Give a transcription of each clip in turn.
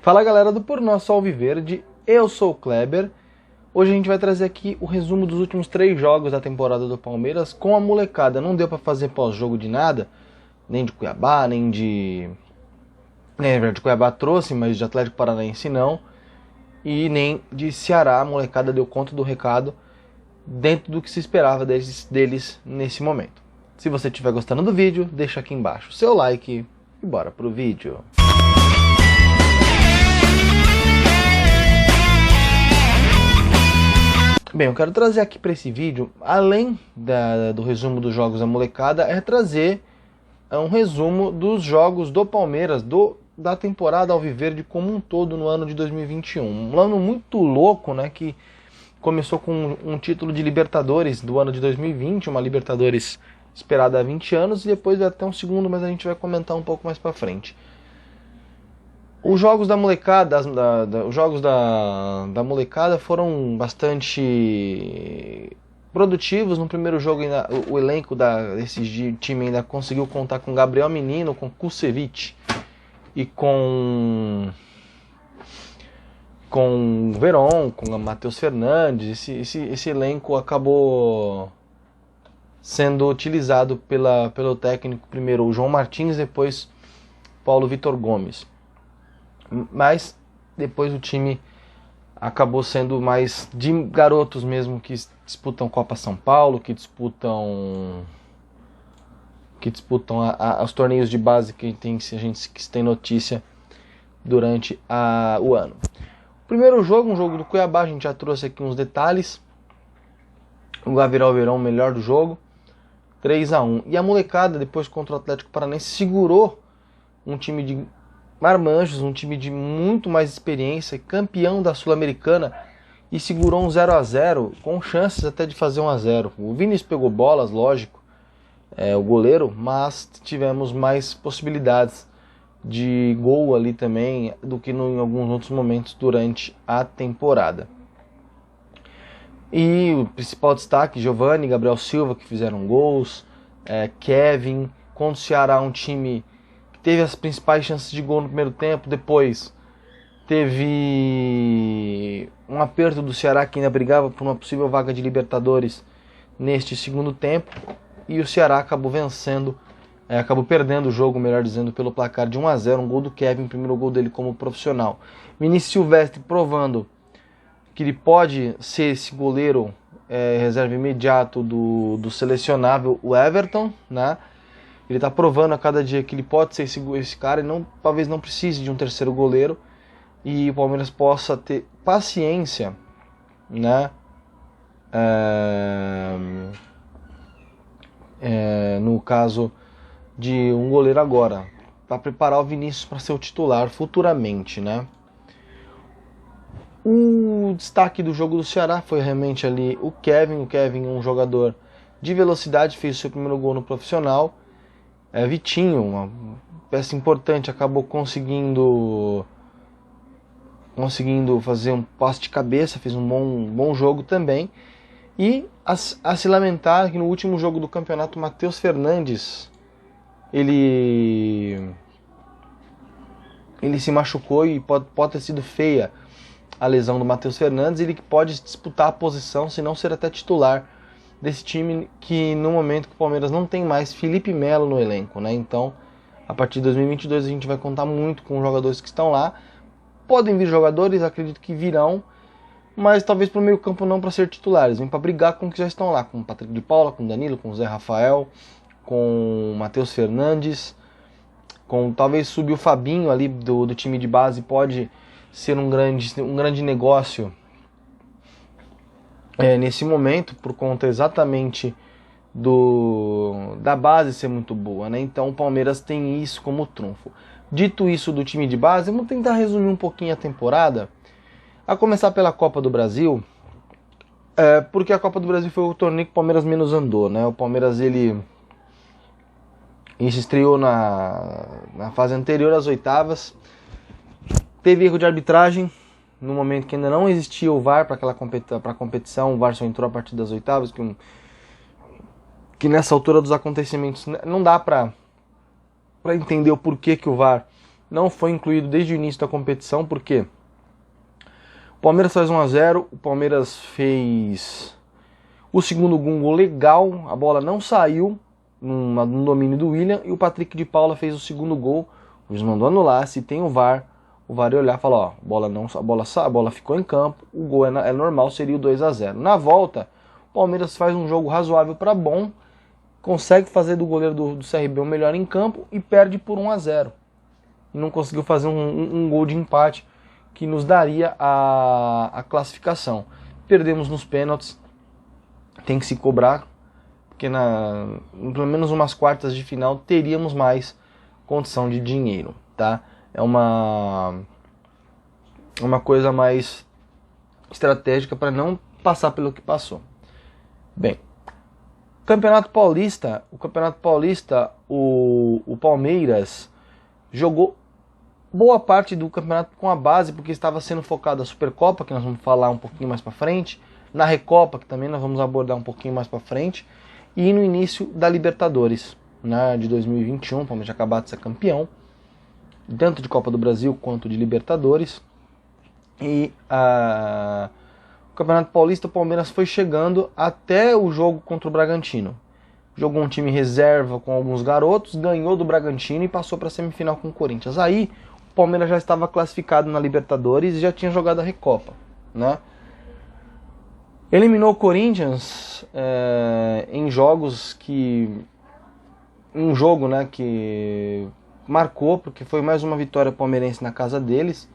Fala galera do Por Nosso Alviverde, eu sou o Kleber. Hoje a gente vai trazer aqui o resumo dos últimos 3 jogos da temporada do Palmeiras com a molecada. Não deu para fazer pós-jogo de nada, nem de Cuiabá, nem de... de Cuiabá trouxe, mas de Atlético Paranaense não. E nem de Ceará, a molecada deu conta do recado dentro do que se esperava deles nesse momento. Se você estiver gostando do vídeo, deixa aqui embaixo o seu like e bora pro vídeo. Bem, eu quero trazer aqui para esse vídeo, além do resumo dos jogos da molecada, é trazer um resumo dos jogos do Palmeiras, da temporada alviverde como um todo no ano de 2021. Um ano muito louco, né, que começou com um título de Libertadores do ano de 2020, uma Libertadores esperada há 20 anos, e depois vai até um segundo, mas a gente vai comentar um pouco mais para frente. Os jogos da molecada, da molecada foram bastante produtivos. No primeiro jogo, o elenco desse time ainda conseguiu contar com Gabriel Menino, com Kusevich e com Veron, com Matheus Fernandes. Esse elenco acabou sendo utilizado pelo técnico, primeiro o João Martins, depois Paulo Vitor Gomes. Mas depois o time acabou sendo mais de garotos mesmo, que disputam Copa São Paulo, que disputam os torneios de base que a gente tem notícia durante o ano. O primeiro jogo, um jogo do Cuiabá, a gente já trouxe aqui uns detalhes. O Gabriel Verão, melhor do jogo, 3-1. E a molecada, depois contra o Atlético Paranaense, segurou um time de marmanjos, um time de muito mais experiência, campeão da Sul-Americana, e segurou um 0-0, com chances até de fazer 1-0. O Vinícius pegou bolas, lógico, o goleiro, mas tivemos mais possibilidades de gol ali também do que em alguns outros momentos durante a temporada. E o principal destaque, Giovani e Gabriel Silva, que fizeram gols, Kevin, contra o Ceará, um time teve as principais chances de gol no primeiro tempo, depois teve um aperto do Ceará, que ainda brigava por uma possível vaga de Libertadores neste segundo tempo, e o Ceará acabou acabou perdendo o jogo, melhor dizendo, pelo placar de 1-0, um gol do Kevin, primeiro gol dele como profissional. Vinícius Silvestre provando que ele pode ser esse goleiro reserva imediato do selecionável, o Everton, né? Ele está provando a cada dia que ele pode ser esse cara e talvez não precise de um terceiro goleiro, e o Palmeiras possa ter paciência, né? No caso de um goleiro agora, para preparar o Vinícius para ser o titular futuramente, né? O destaque do jogo do Ceará foi realmente ali o Kevin. O Kevin, um jogador de velocidade, fez o seu primeiro gol no profissional. Vitinho, uma peça importante, acabou conseguindo fazer um passe de cabeça, fez um bom jogo também. E a se lamentar que no último jogo do campeonato, Matheus Fernandes, ele se machucou, e pode ter sido feia a lesão do Matheus Fernandes. Ele pode disputar a posição, se não ser até titular desse time, que no momento que o Palmeiras não tem mais Felipe Melo no elenco, né? Então, a partir de 2022 a gente vai contar muito com os jogadores que estão lá. Podem vir jogadores, acredito que virão, mas talvez para o meio campo não para ser titulares, vem para brigar com os que já estão lá, com o Patrick de Paula, com o Danilo, com o Zé Rafael, com o Matheus Fernandes, talvez subir o Fabinho ali do time de base, pode ser um grande negócio nesse momento, por conta exatamente da base ser muito boa, né? Então o Palmeiras tem isso como trunfo. Dito isso do time de base, vamos tentar resumir um pouquinho a temporada, a começar pela Copa do Brasil, porque a Copa do Brasil foi o torneio que o Palmeiras menos andou, né? O Palmeiras ele se estreou na fase anterior às oitavas, teve erro de arbitragem no momento que ainda não existia o VAR para a competição. O VAR só entrou a partir das oitavas, que nessa altura dos acontecimentos não dá para entender o porquê que o VAR não foi incluído desde o início da competição, porque o Palmeiras faz 1 a 0, o Palmeiras fez o segundo gol legal, a bola não saiu no domínio do William, e o Patrick de Paula fez o segundo gol. O juiz mandou anular, se tem o VAR ia olhar e falar, ó, a bola ficou em campo, o gol é normal, seria o 2 a 0. Na volta, o Palmeiras faz um jogo razoável para bom, consegue fazer do goleiro do CRB o melhor em campo e perde por 1 a 0. E não conseguiu fazer um gol de empate que nos daria a classificação. Perdemos nos pênaltis, tem que se cobrar, porque pelo menos umas quartas de final teríamos mais condição de dinheiro, tá? É uma coisa mais estratégica para não passar pelo que passou. Bem, Campeonato Paulista, o Palmeiras jogou boa parte do campeonato com a base, porque estava sendo focado na Supercopa, que nós vamos falar um pouquinho mais para frente, na Recopa, que também nós vamos abordar um pouquinho mais para frente, e no início da Libertadores, né, de 2021, o Palmeiras já acabou de ser campeão, tanto de Copa do Brasil quanto de Libertadores. E o Campeonato Paulista, o Palmeiras foi chegando até o jogo contra o Bragantino. Jogou um time reserva com alguns garotos, ganhou do Bragantino e passou para a semifinal com o Corinthians. Aí o Palmeiras já estava classificado na Libertadores e já tinha jogado a Recopa, né? Eliminou o Corinthians em jogos que... Um jogo, né, que marcou, porque foi mais uma vitória palmeirense na casa deles.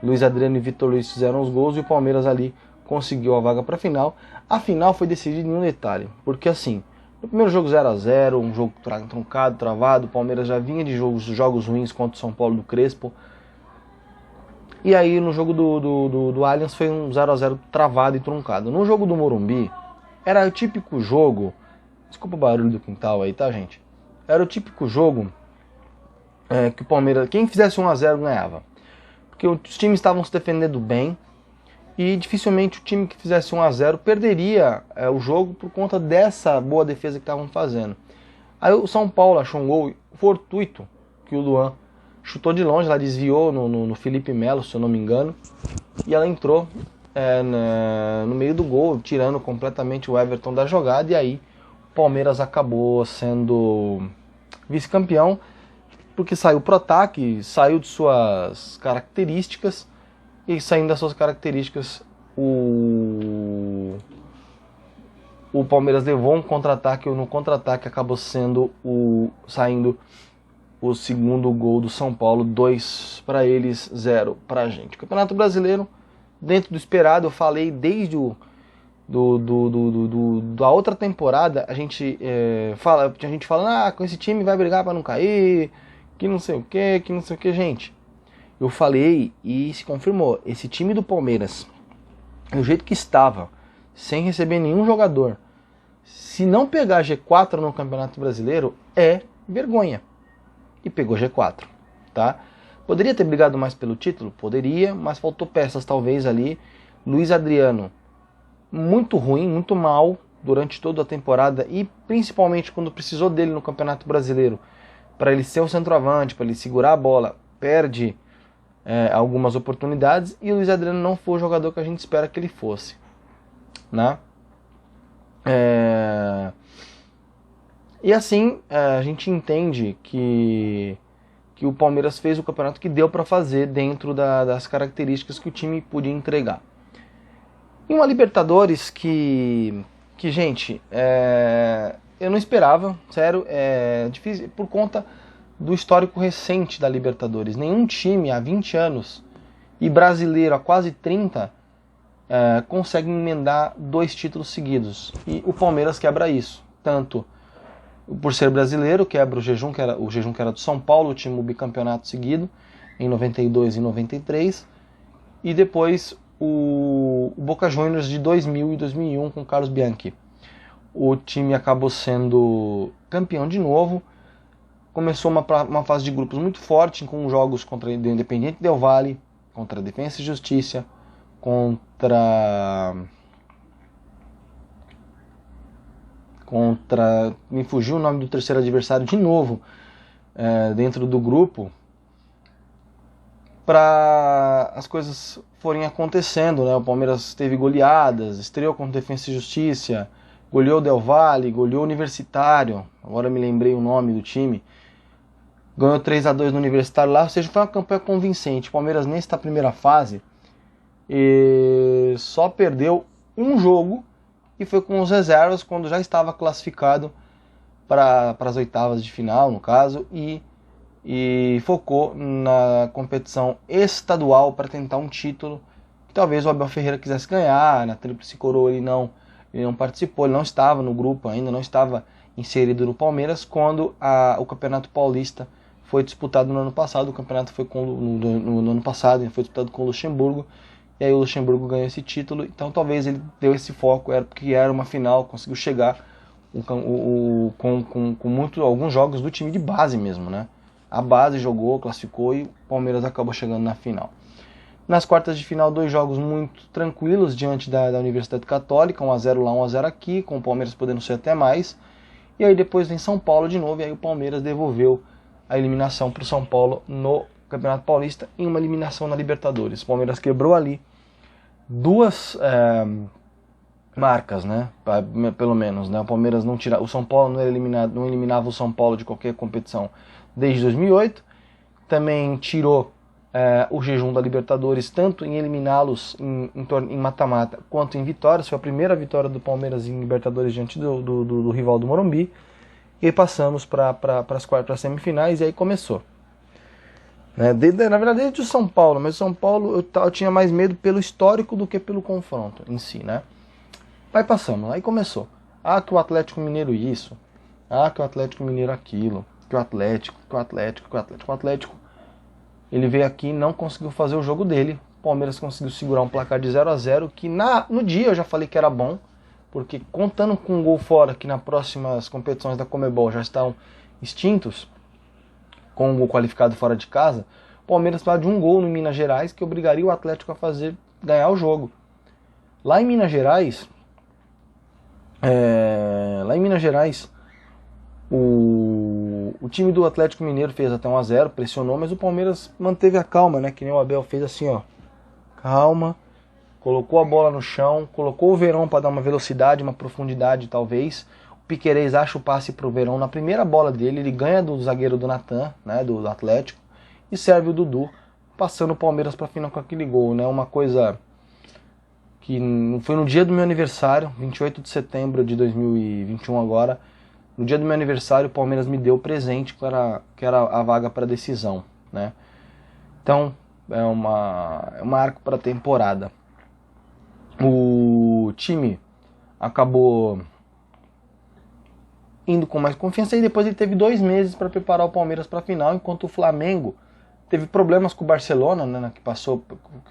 Luiz Adriano e Vitor Luiz fizeram os gols e o Palmeiras ali conseguiu a vaga para a final. A final foi decidida em um detalhe, porque assim, no primeiro jogo 0 a 0, um jogo truncado, travado, o Palmeiras já vinha de jogos ruins contra o São Paulo do Crespo. E aí no jogo do Allianz foi um 0 a 0 travado e truncado. No jogo do Morumbi, era o típico jogo... Desculpa o barulho do quintal aí, tá, gente? Era o típico jogo que o Palmeiras... Quem fizesse 1 a 0 ganhava. Porque os times estavam se defendendo bem e dificilmente o time que fizesse 1 a 0 perderia o jogo por conta dessa boa defesa que estavam fazendo. Aí o São Paulo achou um gol fortuito que o Luan chutou de longe, ela desviou no Felipe Melo, se eu não me engano, e ela entrou no meio do gol, tirando completamente o Everton da jogada, e aí o Palmeiras acabou sendo vice-campeão, porque saiu pro ataque, saiu de suas características, e saindo das suas características, o Palmeiras levou um contra-ataque, e no contra-ataque acabou saindo o segundo gol do São Paulo, 2 para eles, 0 para a gente. O Campeonato Brasileiro, dentro do esperado, eu falei desde da outra temporada, a gente fala, com esse time vai brigar para não cair, que não sei o que, gente. Eu falei e se confirmou, esse time do Palmeiras, do jeito que estava, sem receber nenhum jogador, se não pegar G4 no Campeonato Brasileiro, é vergonha. E pegou G4, tá? Poderia ter brigado mais pelo título? Poderia, mas faltou peças talvez ali. Luiz Adriano, muito ruim, muito mal durante toda a temporada e principalmente quando precisou dele no Campeonato Brasileiro, para ele ser o centroavante, para ele segurar a bola, perde algumas oportunidades, e o Luiz Adriano não foi o jogador que a gente espera que ele fosse, né? E assim a gente entende que o Palmeiras fez o campeonato que deu para fazer dentro das características que o time podia entregar. E uma Libertadores que gente, eu não esperava, sério, é difícil por conta do histórico recente da Libertadores. Nenhum time há 20 anos e brasileiro há quase 30 consegue emendar 2 títulos seguidos. E o Palmeiras quebra isso, tanto por ser brasileiro, quebra o jejum que era do São Paulo, o time bicampeonato seguido, em 92 e 93, e depois o Boca Juniors de 2000 e 2001 com Carlos Bianchi. O time acabou sendo campeão de novo, começou uma fase de grupos muito forte, com jogos contra o Independiente Del Valle, contra a Defensa e Justiça, me fugiu o nome do terceiro adversário de novo dentro do grupo, para as coisas forem acontecendo, né? O Palmeiras teve goleadas, estreou contra Defensa e Justiça, goleou o Del Valle, goleou o Universitário, agora me lembrei o nome do time, ganhou 3-2 no Universitário lá, ou seja, foi uma campanha convincente. O Palmeiras nesta primeira fase só perdeu um jogo e foi com os reservas quando já estava classificado para as oitavas de final, no caso, e focou na competição estadual para tentar um título que talvez o Abel Ferreira quisesse ganhar. Na Tríplice Coroa ele não participou, ele não estava no grupo ainda, não estava inserido no Palmeiras quando o Campeonato Paulista foi disputado no ano passado. O campeonato foi no ano passado, foi disputado com o Luxemburgo, e aí o Luxemburgo ganhou esse título, então talvez ele deu esse foco, porque era uma final, conseguiu chegar com alguns jogos do time de base mesmo, né? A base jogou, classificou e o Palmeiras acabou chegando na final. Nas quartas de final, 2 jogos muito tranquilos diante da Universidade Católica, 1-0 lá, 1-0 aqui, com o Palmeiras podendo ser até mais. E aí depois vem São Paulo de novo, e aí o Palmeiras devolveu a eliminação para o São Paulo no Campeonato Paulista em uma eliminação na Libertadores. O Palmeiras quebrou ali 2 marcas, né? Pelo menos, né? O Palmeiras não tira, o São Paulo não eliminava o São Paulo de qualquer competição desde 2008. Também tirou o jejum da Libertadores, tanto em eliminá-los em mata-mata quanto em vitórias. Foi a primeira vitória do Palmeiras em Libertadores diante do rival do Morumbi. E aí passamos para as semifinais, e aí começou. Na verdade, desde o São Paulo, mas o São Paulo eu tinha mais medo pelo histórico do que pelo confronto em si, né? Aí passamos, aí começou. Que o Atlético Mineiro isso, que o Atlético Mineiro aquilo, que o Atlético. O Atlético, ele veio aqui e não conseguiu fazer o jogo dele. O Palmeiras conseguiu segurar um placar de 0-0, que no dia eu já falei que era bom, porque contando com um gol fora, que nas próximas competições da Conmebol já estão extintos, com um gol qualificado fora de casa, o Palmeiras precisava de um gol no Minas Gerais que obrigaria o Atlético a ganhar o jogo. Lá em Minas Gerais, o time do Atlético Mineiro fez até 1-0, pressionou, mas o Palmeiras manteve a calma, né? Que nem o Abel fez assim, ó, calma, colocou a bola no chão, colocou o Verón para dar uma velocidade, uma profundidade talvez. O Piquerez acha o passe pro Verón na primeira bola dele, ele ganha do zagueiro do Natan, né, do Atlético, e serve o Dudu, passando o Palmeiras para a final com aquele gol, né? Uma coisa que foi no dia do meu aniversário, 28 de setembro de 2021 agora. No dia do meu aniversário, o Palmeiras me deu presente, que era a vaga para decisão, né? Então, é um marco para a temporada. O time acabou indo com mais confiança, e depois ele teve 2 meses para preparar o Palmeiras para a final, enquanto o Flamengo teve problemas com o Barcelona, né, que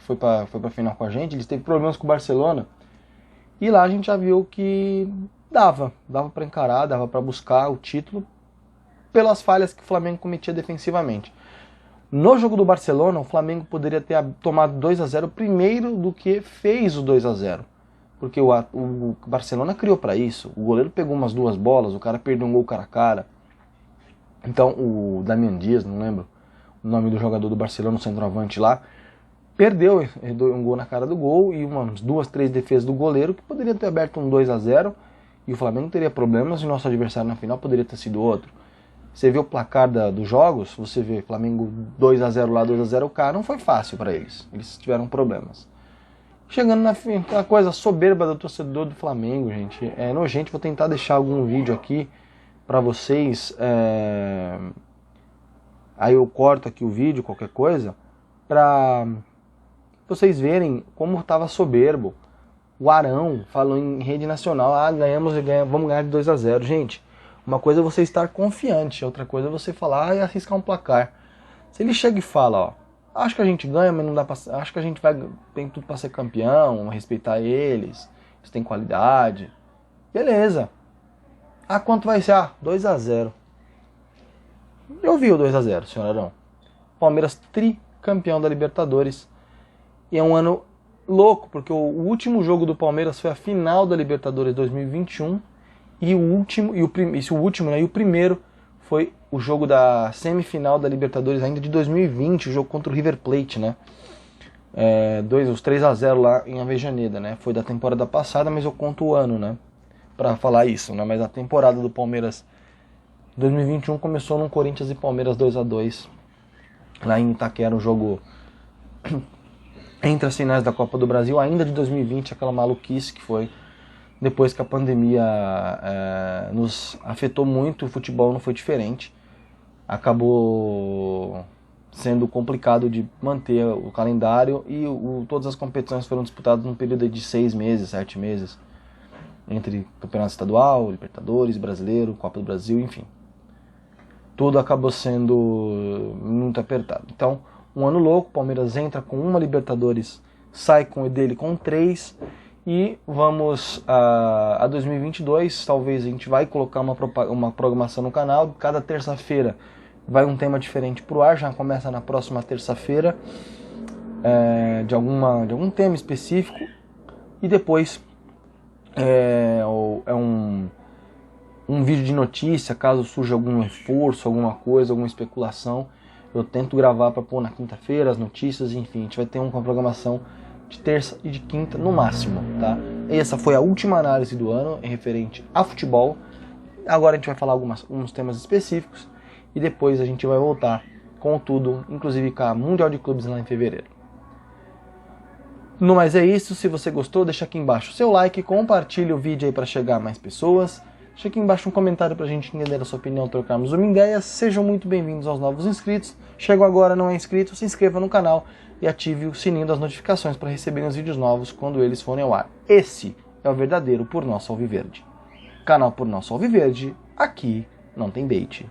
foi para a final com a gente. Eles teve problemas com o Barcelona, e lá a gente já viu que dava para encarar, dava para buscar o título pelas falhas que o Flamengo cometia defensivamente. No jogo do Barcelona, o Flamengo poderia ter tomado 2-0 primeiro do que fez o 2-0. Porque o Barcelona criou para isso. O goleiro pegou umas 2 bolas, o cara perdeu um gol cara a cara. Então o Damian Dias, não lembro o nome do jogador do Barcelona, o centroavante lá, perdeu um gol na cara do gol e umas 2, 3 defesas do goleiro, que poderia ter aberto um 2-0 e o Flamengo teria problemas, e nosso adversário na final poderia ter sido outro. Você vê o placar dos jogos, você vê Flamengo 2-0 lá, 2-0 cá, não foi fácil para eles. Eles tiveram problemas. Chegando na fim, aquela coisa soberba do torcedor do Flamengo, gente, é nojento. Vou tentar deixar algum vídeo aqui para vocês. Aí eu corto aqui o vídeo, qualquer coisa, para vocês verem como estava soberbo. O Arão falou em rede nacional, vamos ganhar de 2-0. Gente, uma coisa é você estar confiante, outra coisa é você falar e arriscar um placar. Se ele chega e fala, ó, acho que a gente ganha, mas não dá pra, acho que a gente tem tudo para ser campeão, respeitar eles tem qualidade, beleza. Quanto vai ser? 2-0. Eu vi o 2-0, senhor Arão. Palmeiras tricampeão da Libertadores. E é um ano louco, porque o último jogo do Palmeiras foi a final da Libertadores 2021. E o primeiro foi o jogo da semifinal da Libertadores ainda de 2020, o jogo contra o River Plate, né? Os 3-0 lá em Avejaneda, né? Foi da temporada passada, mas eu conto o ano, né? Pra falar isso, né? Mas a temporada do Palmeiras 2021 começou no Corinthians e Palmeiras 2-2 lá em Itaquera, um jogo entre as finais da Copa do Brasil, ainda de 2020, aquela maluquice que foi depois que a pandemia nos afetou muito. O futebol não foi diferente, acabou sendo complicado de manter o calendário e todas as competições foram disputadas num período de 6 meses, 7 meses, entre Campeonato Estadual, Libertadores, Brasileiro, Copa do Brasil, enfim. Tudo acabou sendo muito apertado. Então, um ano louco, o Palmeiras entra com uma Libertadores, sai dele com 3, e vamos a 2022, talvez a gente vai colocar uma programação no canal, cada terça-feira vai um tema diferente pro ar, já começa na próxima terça-feira, de algum tema específico, e depois um vídeo de notícia, caso surja algum reforço, alguma coisa, alguma especulação, eu tento gravar para pôr na quinta-feira as notícias, enfim, a gente vai ter uma programação de terça e de quinta no máximo, tá? Essa foi a última análise do ano referente a futebol. Agora a gente vai falar alguns temas específicos e depois a gente vai voltar com tudo, inclusive com a Mundial de Clubes lá em fevereiro. No mais é isso, se você gostou, deixa aqui embaixo o seu like, compartilha o vídeo aí para chegar a mais pessoas. Deixa aqui embaixo um comentário pra gente entender a sua opinião, trocarmos uma ideia. Sejam muito bem-vindos aos novos inscritos. Chegou agora, não é inscrito, se inscreva no canal e ative o sininho das notificações para receberem os vídeos novos quando eles forem ao ar. Esse é o verdadeiro Por Nosso Alviverde. Canal Por Nosso Alviverde, aqui não tem bait.